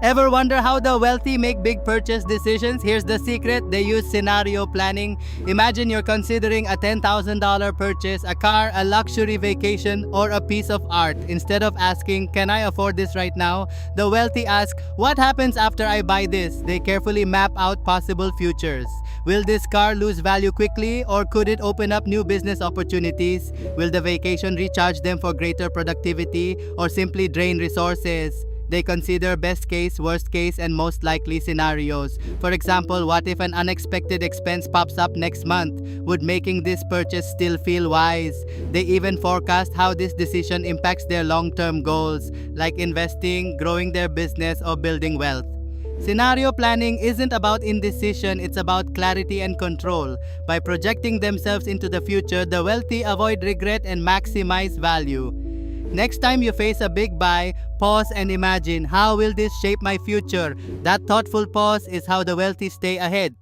Ever wonder how the wealthy make big purchase decisions? Here's the secret: they use scenario planning. Imagine you're considering a $10,000 purchase, a car, a luxury vacation, or a piece of art. Instead of asking, "Can I afford this right now?" the wealthy ask, "What happens after I buy this?" They carefully map out possible futures. Will this car lose value quickly, or could it open up new business opportunities? Will the vacation recharge them for greater productivity, or simply drain resources? They consider best case, worst case, and most likely scenarios. For example, what if an unexpected expense pops up next month? Would making this purchase still feel wise? They even forecast how this decision impacts their long-term goals, like investing, growing their business, or building wealth. Scenario planning isn't about indecision, it's about clarity and control. By projecting themselves into the future, the wealthy avoid regret and maximize value. Next time you face a big buy, pause and imagine, how will this shape my future? That thoughtful pause is how the wealthy stay ahead.